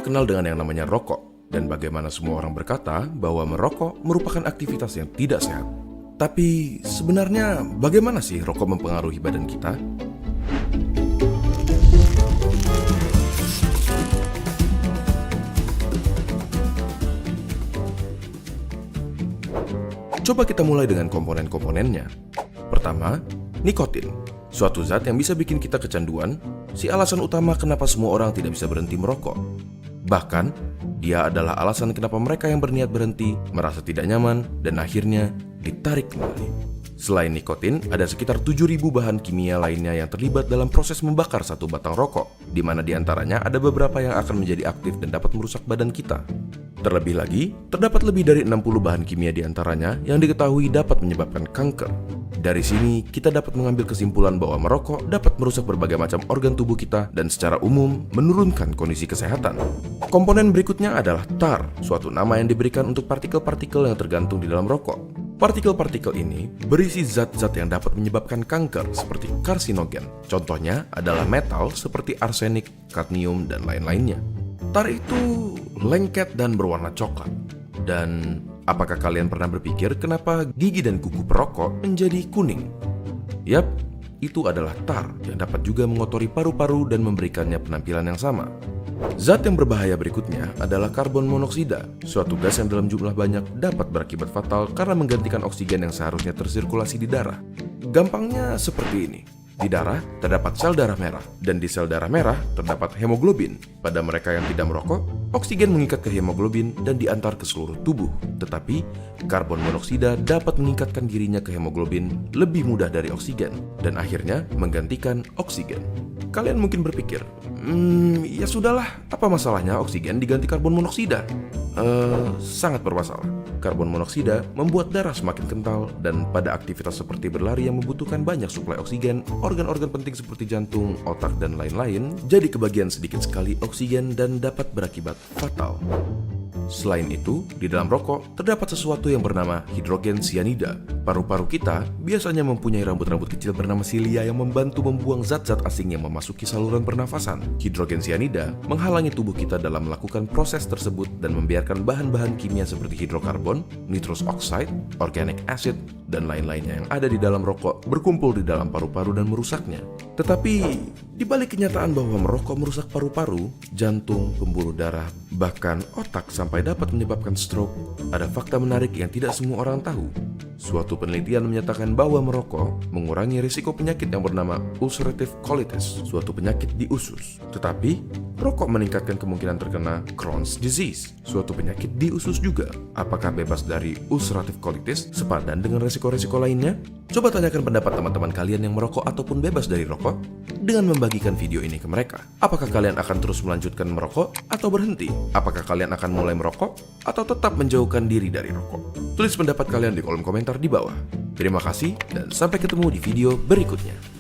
kenal dengan yang namanya rokok, dan bagaimana semua orang berkata bahwa merokok merupakan aktivitas yang tidak sehat. Tapi sebenarnya bagaimana sih rokok mempengaruhi badan kita? Coba kita mulai dengan komponen-komponennya. Pertama, nikotin, suatu zat yang bisa bikin kita kecanduan, si alasan utama kenapa semua orang tidak bisa berhenti merokok. Bahkan, dia adalah alasan kenapa mereka yang berniat berhenti merasa tidak nyaman dan akhirnya ditarik kembali. Selain nikotin, ada sekitar 7.000 bahan kimia lainnya yang terlibat dalam proses membakar satu batang rokok, di mana diantaranya ada beberapa yang akan menjadi aktif dan dapat merusak badan kita. Terlebih lagi, terdapat lebih dari 60 bahan kimia diantaranya yang diketahui dapat menyebabkan kanker. Dari sini, kita dapat mengambil kesimpulan bahwa merokok dapat merusak berbagai macam organ tubuh kita dan secara umum menurunkan kondisi kesehatan. Komponen berikutnya adalah tar, suatu nama yang diberikan untuk partikel-partikel yang tergantung di dalam rokok. Partikel-partikel ini berisi zat-zat yang dapat menyebabkan kanker seperti karsinogen. Contohnya adalah metal seperti arsenik, kadmium, dan lain-lainnya. Tar itu lengket dan berwarna coklat. Dan apakah kalian pernah berpikir kenapa gigi dan kuku perokok menjadi kuning? Yap, itu adalah tar yang dapat juga mengotori paru-paru dan memberikannya penampilan yang sama. Zat yang berbahaya berikutnya adalah karbon monoksida, suatu gas yang dalam jumlah banyak dapat berakibat fatal karena menggantikan oksigen yang seharusnya tersirkulasi di darah. Gampangnya seperti ini. Di darah terdapat sel darah merah, dan di sel darah merah terdapat hemoglobin. Pada mereka yang tidak merokok, oksigen mengikat ke hemoglobin dan diantar ke seluruh tubuh. Tetapi, karbon monoksida dapat meningkatkan dirinya ke hemoglobin lebih mudah dari oksigen, dan akhirnya menggantikan oksigen. Kalian mungkin berpikir, ya sudahlah, apa masalahnya oksigen diganti karbon monoksida? Sangat bermasalah. Karbon monoksida membuat darah semakin kental, dan pada aktivitas seperti berlari yang membutuhkan banyak suplai oksigen, organ-organ penting seperti jantung, otak, dan lain-lain jadi kebagian sedikit sekali oksigen dan dapat berakibat fatal. Selain itu, di dalam rokok terdapat sesuatu yang bernama hidrogen cyanida. Paru-paru kita biasanya mempunyai rambut-rambut kecil bernama silia yang membantu membuang zat-zat asing yang memasuki saluran pernafasan. Hidrogen cyanida menghalangi tubuh kita dalam melakukan proses tersebut dan membiarkan bahan-bahan kimia seperti hidrokarbon, nitrous oxide, organic acid, dan lain-lainnya yang ada di dalam rokok berkumpul di dalam paru-paru dan merusaknya. Tetapi, di balik kenyataan bahwa merokok merusak paru-paru, jantung, pembuluh darah, bahkan otak sampai dapat menyebabkan stroke, ada fakta menarik yang tidak semua orang tahu. Suatu penelitian menyatakan bahwa merokok mengurangi risiko penyakit yang bernama ulcerative colitis, suatu penyakit di usus. Tetapi, rokok meningkatkan kemungkinan terkena Crohn's disease, suatu penyakit di usus juga. Apakah bebas dari ulcerative colitis sepadan dengan risiko-risiko lainnya? Coba tanyakan pendapat teman-teman kalian yang merokok ataupun bebas dari rokok dengan membagikan video ini ke mereka. Apakah kalian akan terus melanjutkan merokok atau berhenti? Apakah kalian akan mulai merokok atau tetap menjauhkan diri dari rokok? Tulis pendapat kalian di kolom komentar di bawah. Terima kasih dan sampai ketemu di video berikutnya.